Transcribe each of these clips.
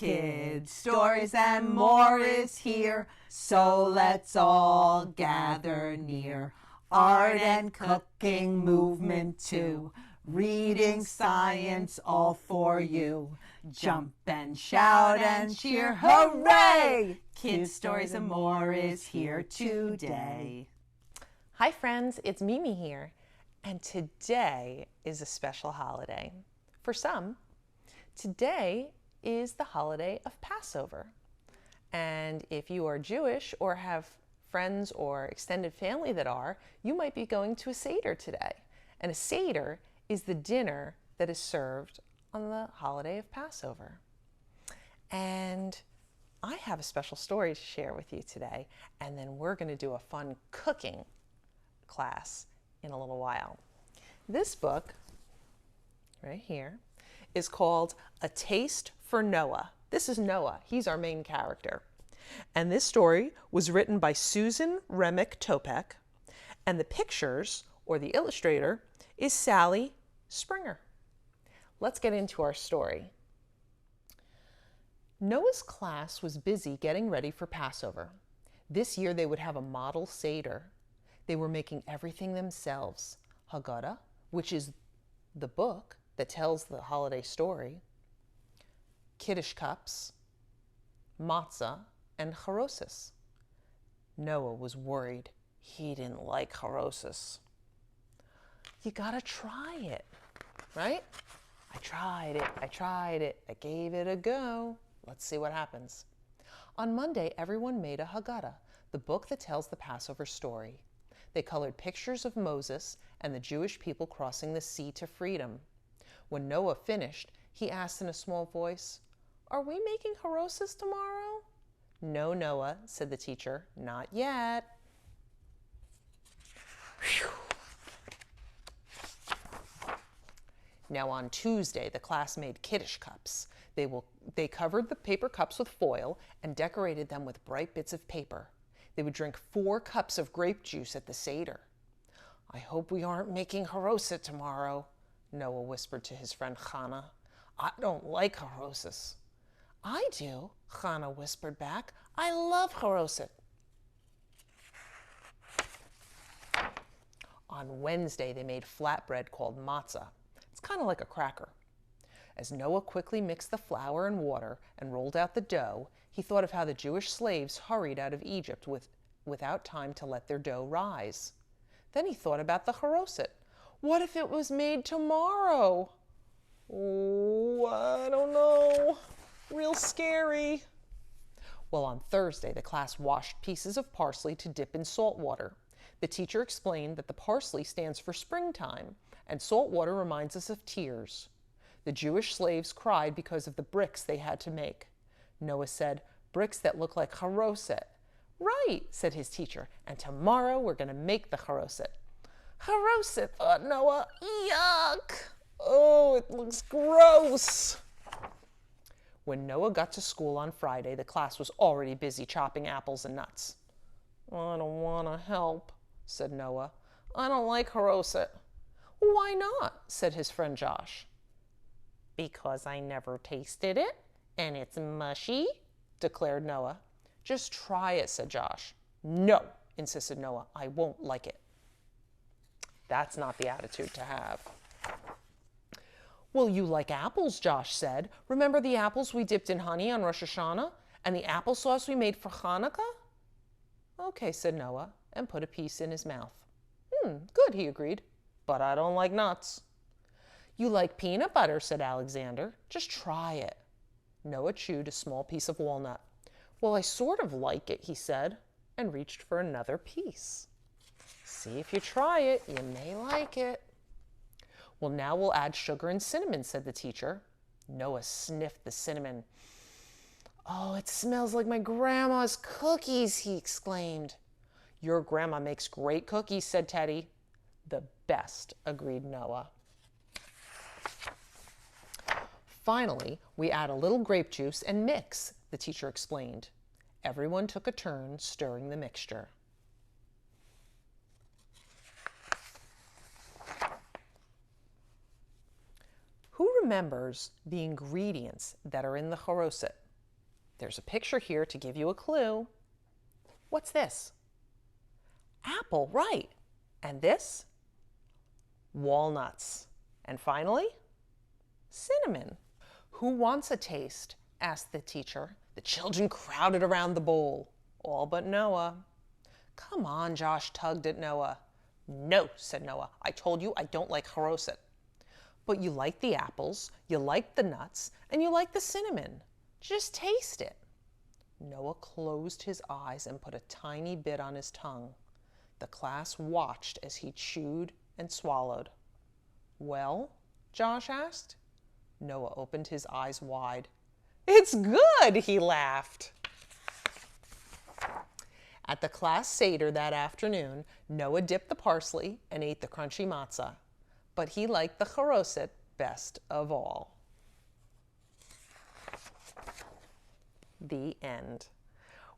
Kids, Stories, and More is here, so let's all gather near. Art and cooking, movement too, reading, science, all for you. Jump and shout and cheer, hooray! Kids, Stories, and More is here today. Hi friends, it's Mimi here, and today is a special holiday. For some, today is the holiday of Passover. And if you are Jewish or have friends or extended family that are, you might be going to a Seder today. And a Seder is the dinner that is served on the holiday of Passover. And I have a special story to share with you today, and then we're going to do a fun cooking class in a little while. This book right here is called Atastefornoah. This is Noah. He's our main character. And this story was written by Remick Topek, and the pictures, or the illustrator, is sallyspringer. Let's get into our story. Noah's class was busy getting ready for Passover. This year they would have a model Seder. They were making everything themselves. Haggadah, which is the book that tells the holiday story, Kiddush cups, matzah, and charoses. Noah was worried. He didn't like charoses. You gotta try it, right? I tried it, I gave it a go. Let's see what happens. On Monday, everyone made a Haggadah, the book that tells the Passover story. They colored pictures of Moses and the Jewish people crossing the sea to freedom. When Noah finished, he asked in a small voice, "Are we making charoses tomorrow?" "No, Noah," said the teacher, "not yet." Whew. Now on Tuesday, the class made Kiddush cups. They covered the paper cups with foil and decorated them with bright bits of paper. They would drink 4 cups of grape juice at the Seder. "I hope we aren't making charoset tomorrow," Noah whispered to his friend Chana. "I don't like charoset." "I do," Chana whispered back. "I love charoset." On Wednesday, they made flatbread called matzah. It's kind of like a cracker. As Noah quickly mixed the flour and water and rolled out the dough, he thought of how the Jewish slaves hurried out of Egypt without time to let their dough rise. Then he thought about the charoset. What if it was made tomorrow? Oh, I don't know. Real scary. Well, on Thursday, the class washed pieces of parsley to dip in salt water. The teacher explained that the parsley stands for springtime, and salt water reminds us of tears. The Jewish slaves cried because of the bricks they had to make. Noah said, "Bricks that look like charoset." "Right," said his teacher, "and tomorrow we're going to make the charoset." "Charoset," thought Noah. Yuck! Oh, it looks gross. When Noah got to school on Friday, the class was already busy chopping apples and nuts. "I don't want to help," said Noah. "I don't like charoset." "Why not?" said his friend Josh. "Because I never tasted it, and it's mushy," declared Noah. "Just try it," said Josh. "No," insisted Noah, "I won't like it." That's not the attitude to have. "Well, you like apples," Josh said. "Remember the apples we dipped in honey on Rosh Hashanah, and the applesauce we made for Hanukkah?" "Okay," said Noah, and put a piece in his mouth. Good," he agreed, "but I don't like nuts." "You like peanut butter," said Alexander. "Just try it." Noah chewed a small piece of walnut. "Well, I sort of like it," he said, and reached for another piece. "See if you try it, you may like it." "Well, now we'll add sugar and cinnamon," said the teacher. Noah sniffed the cinnamon. "Oh, it smells like my grandma's cookies," he exclaimed. "Your grandma makes great cookies," said Teddy. "The best," agreed Noah. "Finally, we add a little grape juice and mix," the teacher explained. Everyone took a turn stirring the mixture. Who remembers the ingredients that are in the charoset? There's a picture here to give you a clue. What's this? Apple, right. And this? Walnuts. And finally, cinnamon. Who wants a taste? Asked the teacher. The children crowded around the bowl, all but Noah. Come on, Josh tugged at Noah. No, said Noah. I told you I don't like charoset. But you like the apples, you like the nuts, and you like the cinnamon. Just taste it. Noah closed his eyes and put a tiny bit on his tongue. The class watched as he chewed and swallowed. Well? Josh asked. Noah opened his eyes wide. It's good, he laughed. At the class Seder that afternoon, Noah dipped the parsley and ate the crunchy matzah, but he liked the charoset best of all. The end.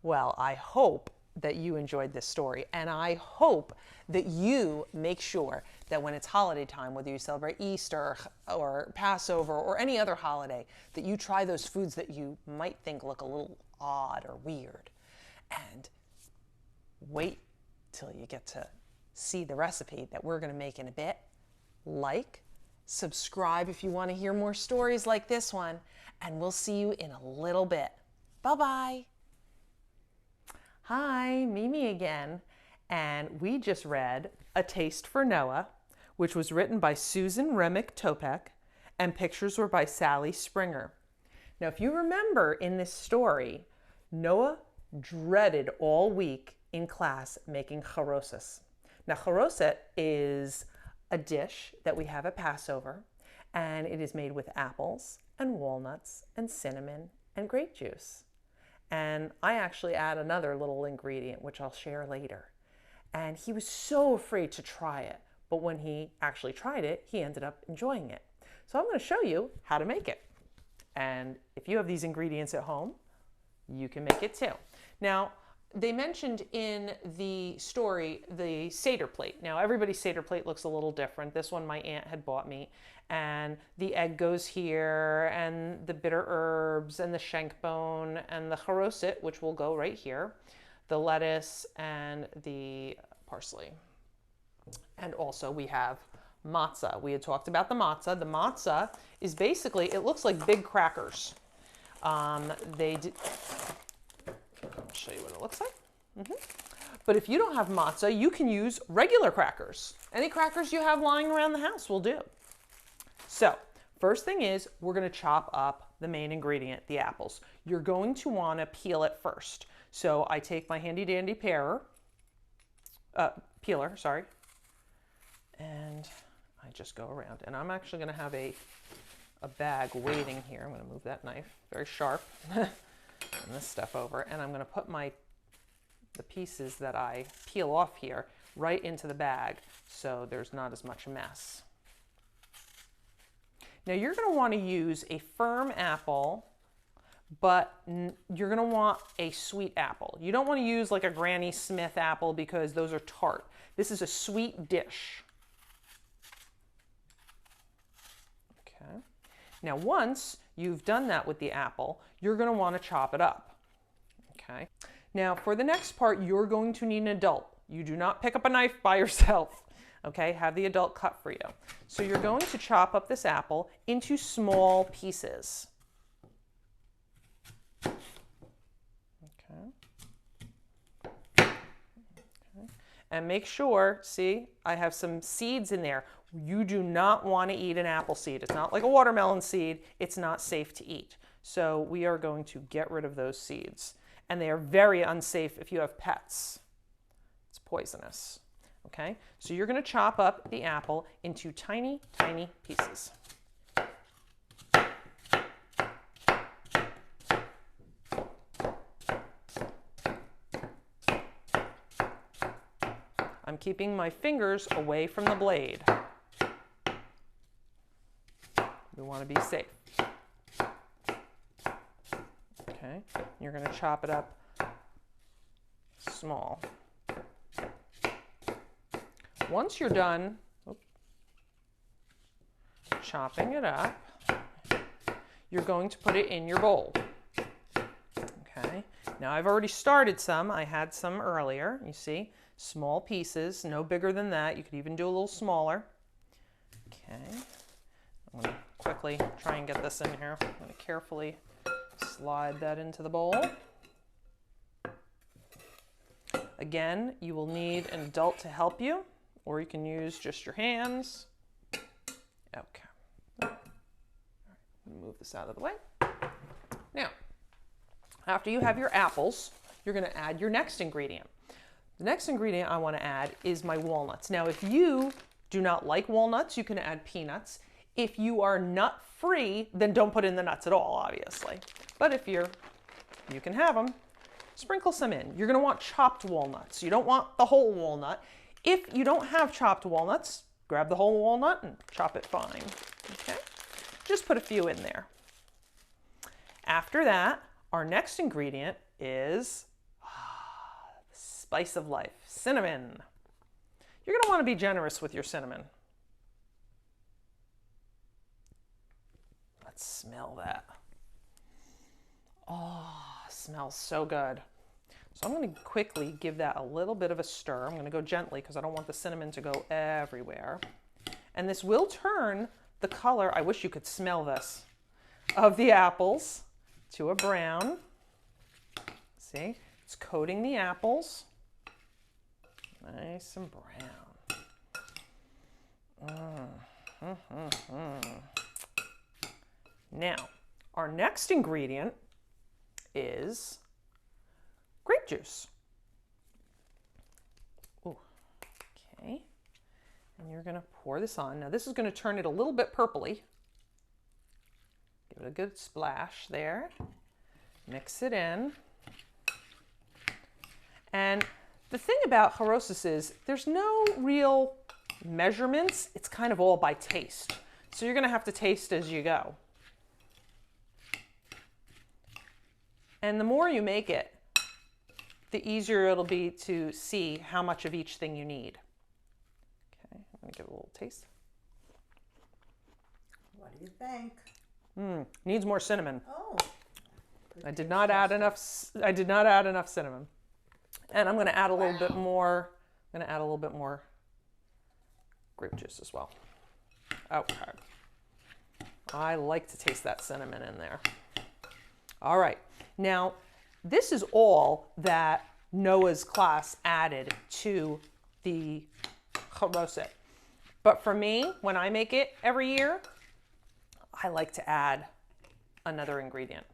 Well, I hope that you enjoyed this story, and I hope that you make sure that when it's holiday time, whether you celebrate Easter or Passover or any other holiday, that you try those foods that you might think look a little odd or weird. And wait till you get to see the recipe that we're going to make in a bit. Like, subscribe if you want to hear more stories like this one, and we'll see you in a little bit. Bye-bye. Hi, Mimi again, and we just read A Taste for Noah, which was written by Remick Topek, and pictures were by Sallyspringer. Now, if you remember in this story, Noah dreaded all week in class making charoses. Now, charoset is a dish that we have at Passover, and it is made with apples and walnuts and cinnamon and grape juice. And I actually add another little ingredient, which I'll share later. And he was so afraid to try it, but when he actually tried it, he ended up enjoying it. So I'm going to show you how to make it. And if you have these ingredients at home, you can make it too. Now, they mentioned in the story the Seder plate. Now, everybody's Seder plate looks a little different. This one my aunt had bought me. And the egg goes here, and the bitter herbs, and the shank bone, and the charoset, which will go right here, the lettuce, and the parsley. And also we have matzah. We had talked about the matzah. The matzah is basically, it looks like big crackers. I'll show you what it looks like. But if you don't have matzah, you can use regular crackers. Any crackers you have lying around the house will do. So, first thing is, we're going to chop up the main ingredient, the apples. You're going to want to peel it first. So I take my handy dandy peeler, and I just go around. And I'm actually going to have a bag waiting here. I'm going to move that knife, very sharp, and this stuff over. And I'm going to put the pieces that I peel off here right into the bag so there's not as much mess. Now you're going to want to use a firm apple, but you're going to want a sweet apple. You don't want to use like a Granny Smith apple because those are tart. This is a sweet dish. Okay. Now once you've done that with the apple, you're going to want to chop it up. Okay. Now for the next part, you're going to need an adult. You do not pick up a knife by yourself. Okay, have the adult cut for you. So you're going to chop up this apple into small pieces. Okay. And make sure, see, I have some seeds in there. You do not want to eat an apple seed. It's not like a watermelon seed. It's not safe to eat. So we are going to get rid of those seeds. And they are very unsafe if you have pets. It's poisonous. Okay, so you're going to chop up the apple into tiny, tiny pieces. I'm keeping my fingers away from the blade. We want to be safe. Okay, you're going to chop it up small. Once you're done chopping it up, you're going to put it in your bowl. Okay, now I've already started some. I had some earlier, you see, small pieces, no bigger than that. You could even do a little smaller. Okay, I'm going to quickly try and get this in here. I'm going to carefully slide that into the bowl. Again, you will need an adult to help you, or you can use just your hands. Okay. All right, move this out of the way. Now, after you have your apples, you're going to add your next ingredient. The next ingredient I want to add is my walnuts. Now, if you do not like walnuts, you can add peanuts. If you are nut-free, then don't put in the nuts at all, obviously. But if you can have them. Sprinkle some in. You're going to want chopped walnuts. You don't want the whole walnut. If you don't have chopped walnuts, grab the whole walnut and chop it fine. Okay? Just put a few in there. After that, our next ingredient is the spice of life, cinnamon. You're going to want to be generous with your cinnamon. Let's smell that. Oh, smells so good. So I'm going to quickly give that a little bit of a stir. I'm going to go gently because I don't want the cinnamon to go everywhere. And this will turn the color, I wish you could smell this, of the apples to a brown. See, it's coating the apples. Nice and brown. Now, our next ingredient is grape juice. Ooh, okay. And you're going to pour this on. Now this is going to turn it a little bit purpley. Give it a good splash there. Mix it in. And the thing about Charoses is there's no real measurements. It's kind of all by taste. So you're going to have to taste as you go. And the more you make it, the easier it'll be to see how much of each thing you need. Okay, I'm going to give it a little taste. What do you think? Needs more cinnamon. Oh. I did not add enough cinnamon. And I'm going to add a little bit more. I'm going to add a little bit more grape juice as well. Okay. I like to taste that cinnamon in there. All right. Now, this is all that Noah's class added to the charoset. But for me, when I make it every year, I like to add another ingredient.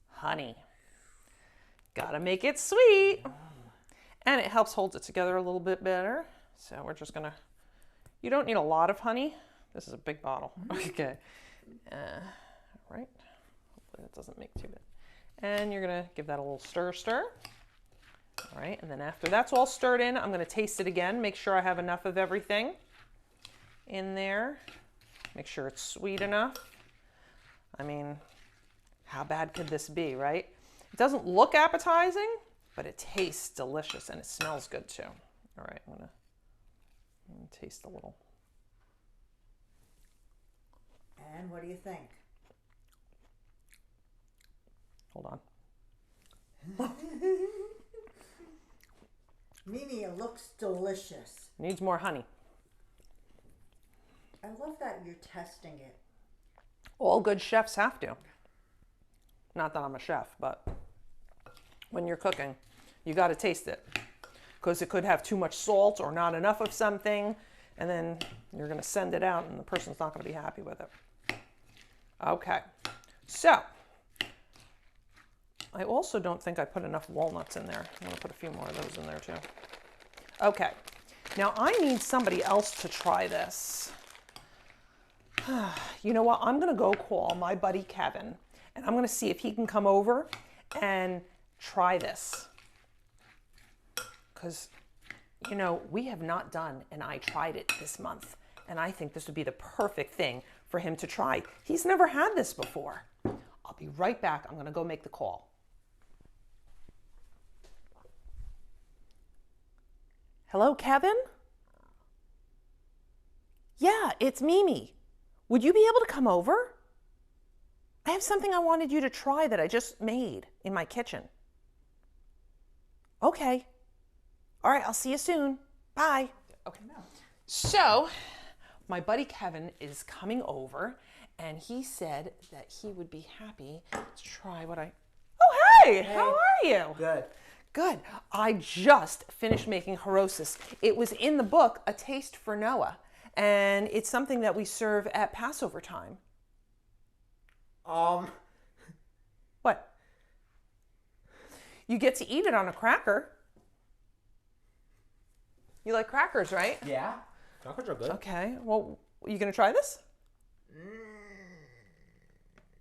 Honey. Gotta make it sweet. And it helps hold it together a little bit better. So we're just gonna, you don't need a lot of honey. This is a big bottle. Okay. All right. Hopefully that doesn't make too bad. And you're gonna give that a little stir. All right, and then after that's all stirred in, I'm gonna taste it again, make sure I have enough of everything in there. Make sure it's sweet enough. I mean, how bad could this be, right? It doesn't look appetizing, but it tastes delicious and it smells good too. All right, I'm gonna taste a little. And what do you think? Hold on. Mimi, it looks delicious. Needs more honey. I love that you're testing it. All good chefs have to. Not that I'm a chef, but when you're cooking, you got to taste it. Because it could have too much salt or not enough of something, and then you're going to send it out and the person's not going to be happy with it. Okay, so I also don't think I put enough walnuts in there. I'm going to put a few more of those in there too. Okay, now I need somebody else to try this. You know what? I'm going to go call my buddy Kevin, and I'm going to see if he can come over and try this. Because, you know, we have not done an I Tried It this month, and I think this would be the perfect thing for him to try. He's never had this before. I'll be right back. I'm going to go make the call. Hello, Kevin? Yeah, it's Mimi. Would you be able to come over? I have something I wanted you to try that I just made in my kitchen. Okay. All right, I'll see you soon. Bye. Okay. So, my buddy Kevin is coming over, and he said that he would be happy to try what I... Oh, hey! How are you? Good. Good. I just finished making charoses. It was in the book, A Taste for Noah, and it's something that we serve at Passover time. What? You get to eat it on a cracker. You like crackers, right? Yeah. Crackers are good. Okay. Well, you gonna try this?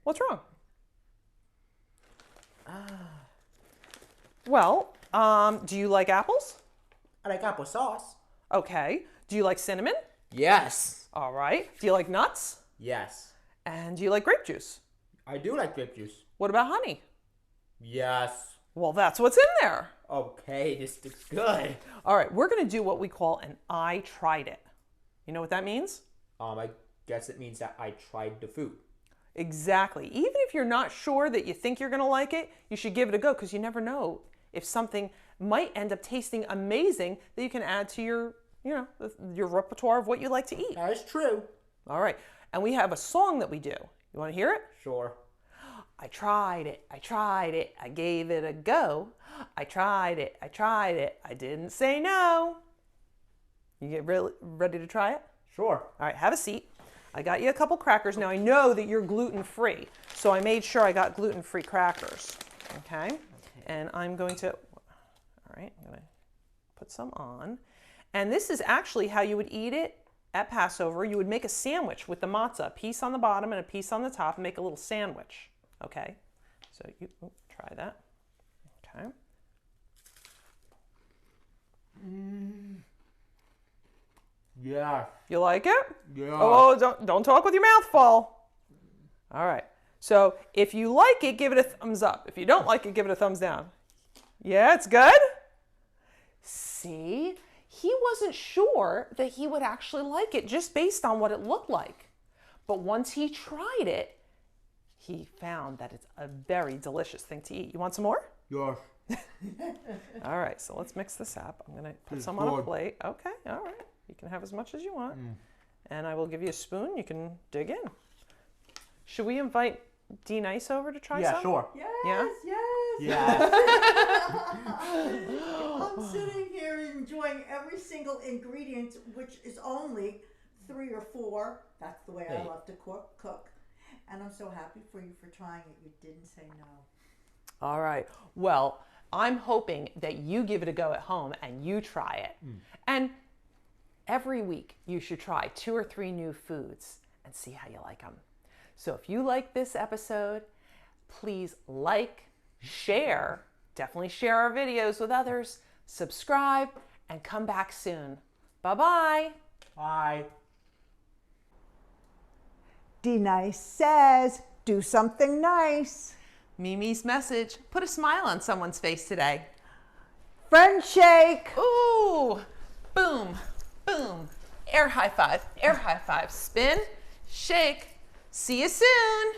What's wrong? Well, do you like apples? I like applesauce. Okay. Do you like cinnamon? Yes. All right. Do you like nuts? Yes. And do you like grape juice? I do like grape juice. What about honey? Yes. Well, that's what's in there. Okay, this looks good. All right, we're going to do what we call an I tried it. You know what that means? I guess it means that I tried the food. Exactly. Even if you're not sure that you think you're going to like it, you should give it a go because you never know if something might end up tasting amazing that you can add to your, your repertoire of what you like to eat. That is true. All right. And we have a song that we do. You want to hear it? Sure. I tried it, I gave it a go. I tried it, I didn't say no. You get really ready to try it? Sure. All right, have a seat. I got you a couple crackers. Now I know that you're gluten-free, so I made sure I got gluten-free crackers. Okay? And I'm going to, I'm going to put some on. And this is actually how you would eat it at Passover. You would make a sandwich with the matzah, a piece on the bottom and a piece on the top, and make a little sandwich. Okay? So you try that. Okay. Yeah. You like it? Yeah. Oh, don't talk with your mouth full. All right. So if you like it, give it a thumbs up. If you don't like it, give it a thumbs down. Yeah, it's good? See? He wasn't sure that he would actually like it just based on what it looked like. But once he tried it, he found that it's a very delicious thing to eat. You want some more? Yes. All right, so let's mix this up. I'm going to put some on a plate. Okay, all right. You can have as much as you want. And I will give you a spoon. You can dig in. Should we invite D Nice over to try some? Yeah, sure. Yes, Yeah? yes. Yes. I'm sitting here enjoying every single ingredient, which is only 3 or 4. That's the way I love to cook. And I'm so happy for you for trying it. You didn't say no. All right. Well, I'm hoping that you give it a go at home and you try it. And every week you should try 2 or 3 new foods and see how you like them. So if you like this episode, please like, share, definitely share our videos with others, subscribe, and come back soon. Bye-bye. Bye. D Nice says, do something nice. Mimi's message, put a smile on someone's face today. Friend shake. Ooh, boom, boom. Air high five, spin, shake. See you soon.